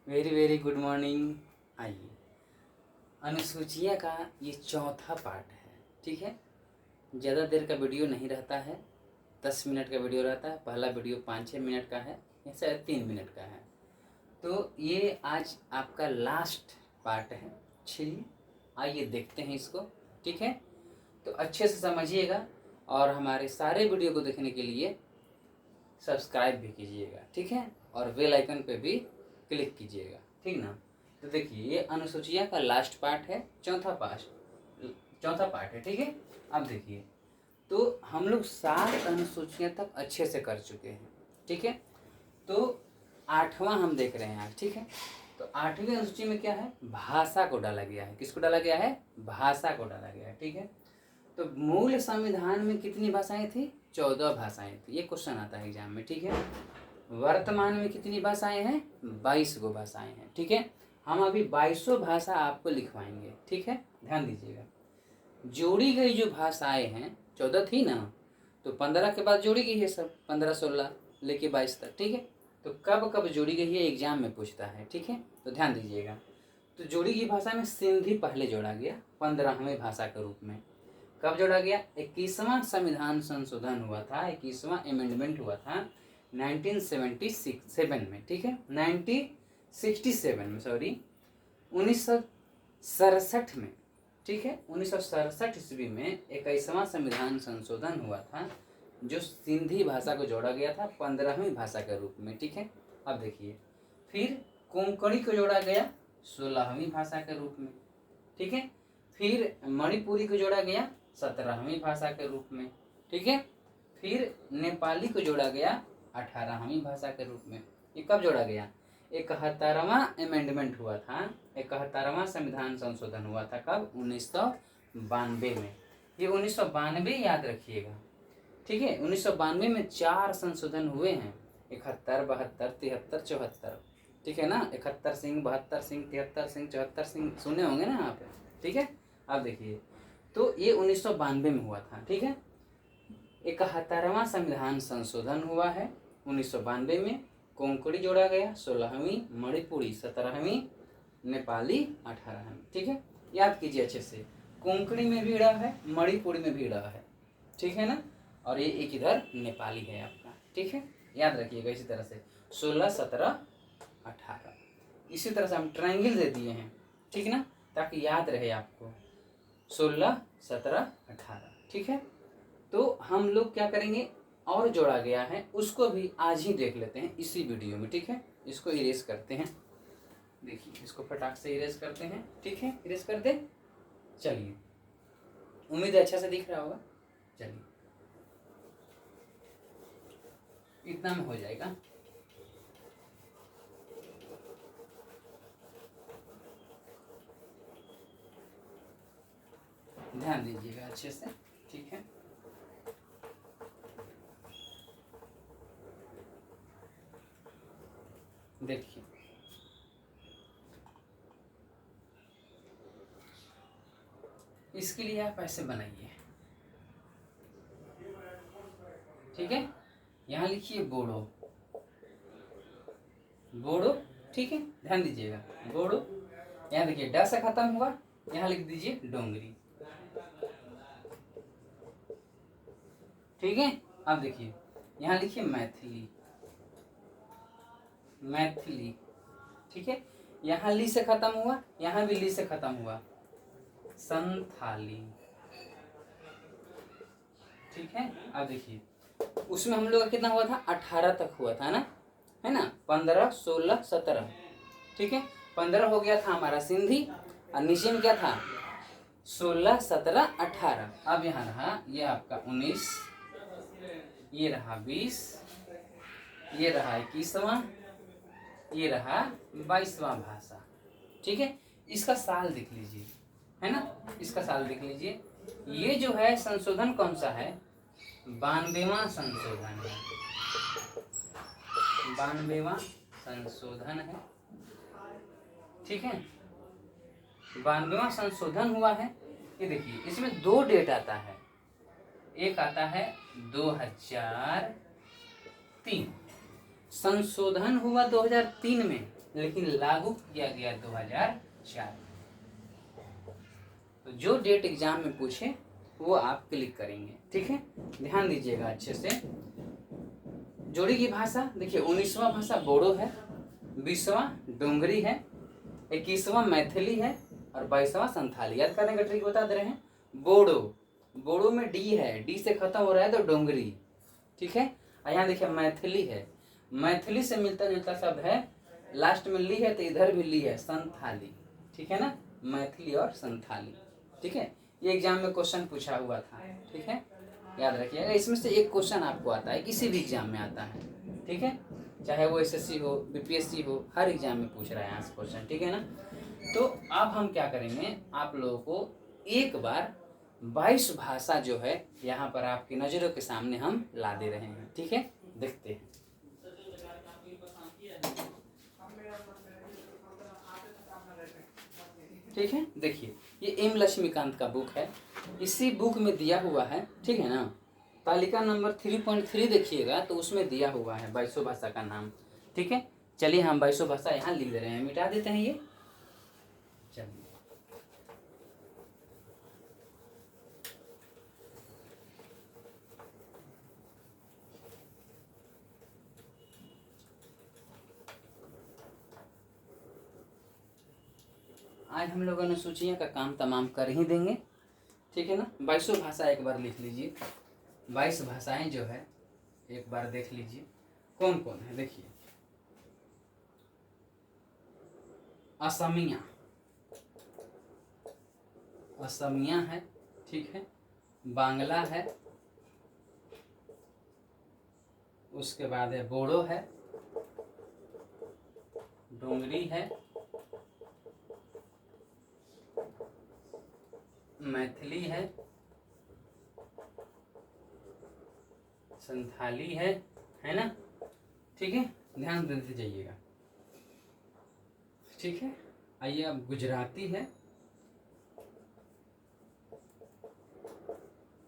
Very very good morning. आइए, अनुसूचिया का ये चौथा पार्ट है। ठीक है, ज़्यादा देर का वीडियो नहीं रहता है, 10 मिनट का वीडियो रहता है। पहला वीडियो 5-6 मिनट का है, या शायद 3 मिनट का है। तो ये आज आपका लास्ट पार्ट है। चलिए आइए देखते हैं इसको। ठीक है, तो अच्छे से समझिएगा और हमारे सारे वीडियो को देखने के लिए सब्सक्राइब भी कीजिएगा। ठीक है, और बेल आइकन पे भी क्लिक कीजिएगा। ठीक ना। तो देखिए, ये अनुसूचिया का लास्ट पार्ट है, चौथा पार्ट है। ठीक है, अब देखिए, तो हम लोग 7 अनुसूचियां तक अच्छे से कर चुके हैं। ठीक है, तो 8वां हम देख रहे हैं आज। ठीक है, तो 8वीं अनुसूची में क्या है, भाषा को डाला गया है। किसको डाला गया है, भाषा को डाला गया है। ठीक है, तो मूल संविधान में कितनी भाषाएं थी, 14 भाषाएं थी। ये क्वेश्चन आता है एग्जाम में। ठीक है, वर्तमान में कितनी भाषाएं हैं, 22 गो भाषाएं हैं। ठीक है, हम अभी 22 भाषा आपको लिखवाएंगे। ठीक है, ध्यान दीजिएगा। जोड़ी गई जो भाषाएं हैं, 14 थी ना, तो 15 के बाद जोड़ी गई है सब, 15-16 लेके 22 तक। ठीक है, तो कब कब जोड़ी गई है एग्जाम में पूछता है। ठीक है, तो ध्यान दीजिएगा। तो जोड़ी गई भाषा में सिंधी पहले जोड़ा गया 15वें भाषा के रूप में। कब जोड़ा गया, 21वां संविधान संशोधन हुआ था, 21वां अमेंडमेंट हुआ था 1977 में। ठीक है, 1967 में, सॉरी 1967 में। ठीक है, 1967 ईस्वी में 21वां संविधान संशोधन हुआ था, जो सिंधी भाषा को जोड़ा गया था 15वीं भाषा के रूप में। ठीक है, अब देखिए, फिर कोंकणी को जोड़ा गया 16वीं भाषा के रूप में। ठीक है, फिर मणिपुरी को जोड़ा गया 17वीं भाषा के रूप में। ठीक है, फिर नेपाली को जोड़ा गया 18वीं भाषा के रूप में। ये कब जोड़ा गया, 71वां अमेंडमेंट हुआ था, 71वां संविधान संशोधन हुआ था। कब, 1992 में। ये 1992 याद रखिएगा। ठीक है, 1992 में 4 संशोधन हुए हैं, 71, 72, 73, 74। ठीक है ना, 71 सिंह, 72 सिंह, 73 सिंह, 74 सिंह सुने होंगे ना आप। ठीक है, अब देखिए, तो ये 1992 में हुआ था। ठीक है, 71वां संविधान संशोधन हुआ है 1992 में। कोंकणी जोड़ा गया 16वीं, मणिपुरी 17वीं, नेपाली 18वीं। ठीक है, याद कीजिए अच्छे से, कोंकणी में भी रहा है, मणिपुरी में भी रहा है। ठीक है ना, और ये एक इधर नेपाली है आपका। ठीक है, याद रखिएगा इसी तरह से 16, 17, 18। इसी तरह से हम ट्रायंगल दे दिए हैं। ठीक ना, ताकि याद रहे आपको, 16, 17, 18। ठीक है, तो हम लोग क्या करेंगे, और जोड़ा गया है उसको भी आज ही देख लेते हैं इसी वीडियो में। ठीक है, इसको इरेज करते हैं। देखिए, इसको फटाक से इरेज करते हैं। ठीक है, इरेज कर दे। चलिए, उम्मीद है अच्छा से दिख रहा होगा। चलिए, इतना में हो जाएगा। ध्यान दीजिएगा अच्छे से। ठीक है, देखिए, इसके लिए आप ऐसे बनाइए। ठीक है, यहाँ लिखिए बोडो, बोडो। ठीक है, ध्यान दीजिएगा, बोडो। यहाँ देखिए, ड से खत्म हुआ, यहाँ लिख दीजिए डोंगरी। ठीक है, अब देखिए, यहाँ लिखिए मैथिली, मैथिली। ठीक है, यहाँ ली से खत्म हुआ, यहाँ भी ली से खत्म हुआ, संथाली। ठीक है, अब देखिए, उसमें हम लोग का कितना हुआ था, 18 तक हुआ था ना, है ना, 15, 16, 17। ठीक है, 15 हो गया था हमारा सिंधी, और नीचे में क्या था, 16, 17, 18। अब यहाँ रहा ये आपका 19, ये रहा 20, ये रहा 21वां, ये रहा 22वां भाषा। ठीक है, इसका साल देख लीजिए, है ना, इसका साल देख लीजिए। ये जो है संशोधन कौन सा है, 92वां संशोधन है, 92वां संशोधन है। ठीक है, 92वां संशोधन हुआ है। ये देखिए, इसमें 2 डेट आता है, एक आता है 2003, संशोधन हुआ 2003 में, लेकिन लागू किया गया 2004। तो जो डेट एग्जाम में पूछे वो आप क्लिक करेंगे, ठीक है। ध्यान दीजिएगा अच्छे से। जोड़ी की भाषा देखिए, 19वां भाषा बोडो है, 20वां डोंगरी है, 21वां मैथिली है और 22वां संथाली। याद करने का ट्रिक बता दे रहे हैं। बोडो, बोडो में डी है, डी से खत्म हो रहा है तो डोंगरी, ठीक है। और यहाँ देखिए मैथिली है, मैथिली से मिलता जुलता शब्द है, लास्ट में ली है तो इधर भी ली है, संथाली, ठीक है ना। मैथिली और संथाली, ठीक है। ये एग्जाम में क्वेश्चन पूछा हुआ था, ठीक है, याद रखिएगा। इसमें से एक क्वेश्चन आपको आता है, किसी भी एग्जाम में आता है, ठीक है, चाहे वो एसएससी हो, बीपीएससी हो, हर एग्जाम में पूछ रहा है यहाँ से क्वेश्चन, ठीक है ना। तो अब हम क्या करेंगे, आप लोगों को एक बार 22 भाषा जो है यहाँ पर आपकी नज़रों के सामने हम ला दे रहे हैं, ठीक है। देखते हैं। ठीक है, देखिए ये एम लक्ष्मीकांत का बुक है, इसी बुक में दिया हुआ है, ठीक है ना। तालिका नंबर 3.3 देखिएगा तो उसमें दिया हुआ है 22 भाषा का नाम, ठीक है। चलिए हम 22 भाषा यहाँ लिख दे रहे हैं, मिटा देते हैं ये। चलिए आज हम लोगों ने सूचियों का काम तमाम कर ही देंगे, ठीक है ना। 22 भाषा एक बार लिख लीजिए। 22 भाषाएं जो है एक बार देख लीजिए कौन कौन है। देखिए असमिया, असमिया है, ठीक है। बांग्ला है, उसके बाद है बोडो है, डोंगरी है, मैथिली है, संथाली है ना, ठीक है। ध्यान देते जाइएगा, ठीक है। आइए अब गुजराती है,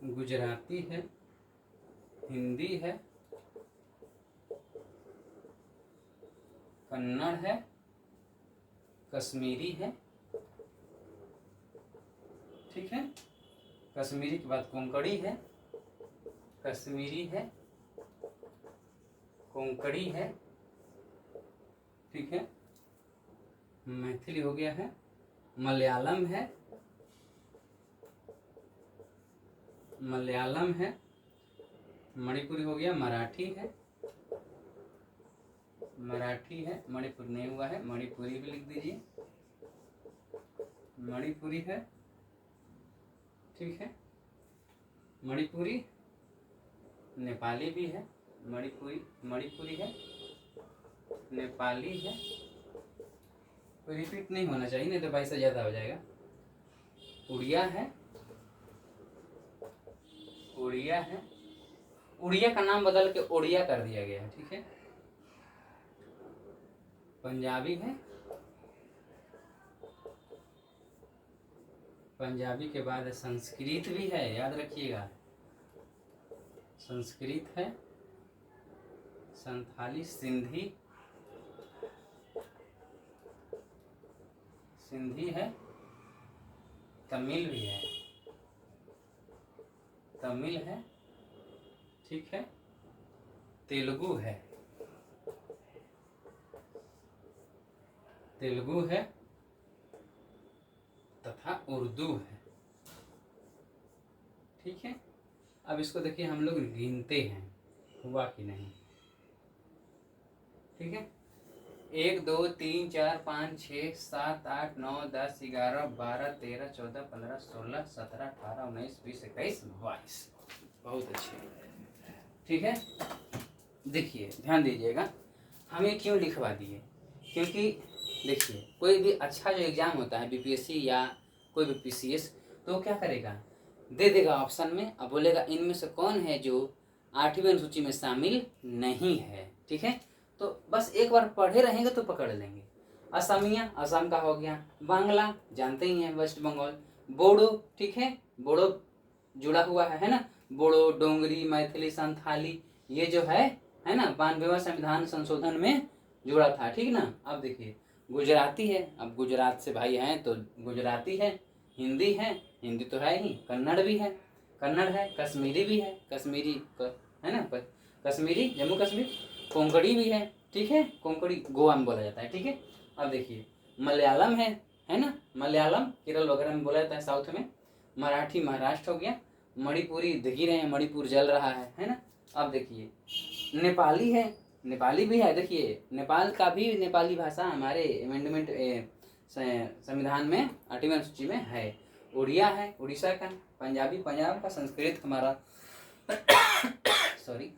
गुजराती है, हिंदी है, कन्नड़ है, कश्मीरी है, ठीक है। कश्मीरी के बाद कोंकणी है, कश्मीरी है, कोंकणी है, ठीक है। मैथिली हो गया है, मलयालम है, मलयालम है, मणिपुरी हो गया, मराठी है, मराठी है, मणिपुर नहीं हुआ है, मणिपुरी भी लिख दीजिए, मणिपुरी है, ठीक है। मणिपुरी, नेपाली भी है, मणिपुरी, मणिपुरी है, नेपाली है, कोई रिपीट नहीं होना चाहिए नहीं तो 22 से ज़्यादा हो जाएगा। उड़िया है, उड़िया है, उड़िया का नाम बदल के ओड़िया कर दिया गया है, ठीक है। पंजाबी है, पंजाबी के बाद संस्कृत भी है, याद रखिएगा, संस्कृत है, संथाली, सिंधी, सिंधी है, तमिल भी है, तमिल है, ठीक है। तेलुगु है, तेलुगु है तथा उर्दू है, ठीक है। अब इसको देखिए हम लोग गिनते हैं हुआ कि नहीं, ठीक है। 1 2 3 4 5 6 7 8 9 10 11 12 13 14 15 16 17 18 19 20 21 22। बहुत अच्छे, ठीक है। देखिए ध्यान दीजिएगा, हम ये क्यों लिखवा दिए, क्योंकि देखिए कोई भी अच्छा जो एग्ज़ाम होता है बीपीएससी या कोई भी पीसीएस, तो वो क्या करेगा, दे देगा ऑप्शन में, अब बोलेगा इनमें से कौन है जो 8वीं अनुसूची में शामिल नहीं है, ठीक है। तो बस एक बार पढ़े रहेंगे तो पकड़ लेंगे। असमिया, असम का हो गया, बांग्ला जानते ही हैं वेस्ट बंगाल, बोडो, ठीक है, बोडो जुड़ा हुआ है ना, बोडो, डोंगरी, मैथिली, संथाली, ये जो है ना 92वां संविधान संशोधन में जुड़ा था, ठीक ना। अब देखिए गुजराती है, अब गुजरात से भाई हैं तो गुजराती है, हिंदी है, हिंदी तो है ही, कन्नड़ भी है, कन्नड़ है, कश्मीरी भी है, है ना, कश्मीरी जम्मू कश्मीर, कोंकणी भी है, ठीक है, कोंकणी गोवा में बोला जाता है, ठीक है। अब देखिए मलयालम है ना, मलयालम केरल वगैरह में बोला जाता है, साउथ में। मराठी महाराष्ट्र हो गया, मणिपुरी दिख ही रहे हैं, मणिपुर जल रहा है ना। अब देखिए नेपाली है, नेपाली भी है, देखिए नेपाल का भी नेपाली भाषा हमारे अमेंडमेंट संविधान में 8वीं अनुसूची में है। उड़िया है, उड़ीसा का, पंजाबी पंजाब का, संस्कृत हमारा सॉरी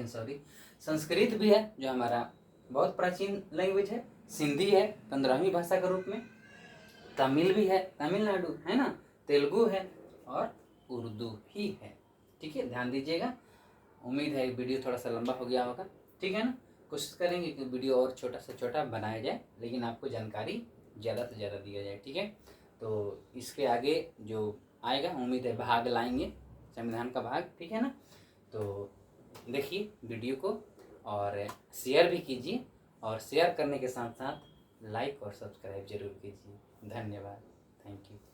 सॉरी संस्कृत भी है जो हमारा बहुत प्राचीन लैंग्वेज है। सिंधी है 15वीं भाषा के रूप में। तमिल भी है, तमिलनाडु है ना, तेलुगु है और उर्दू ही है, ठीक है, ध्यान दीजिएगा। उम्मीद है वीडियो थोड़ा सा लंबा हो गया होगा, ठीक है ना। कोशिश करेंगे कि वीडियो और छोटा से छोटा बनाया जाए, लेकिन आपको जानकारी ज़्यादा से ज़्यादा दिया जाए, ठीक है। तो इसके आगे जो आएगा उम्मीद है भाग लाएंगे, संविधान का भाग, ठीक है ना। तो देखिए वीडियो को और शेयर भी कीजिए, और शेयर करने के साथ साथ लाइक और सब्सक्राइब जरूर कीजिए। धन्यवाद, थैंक यू।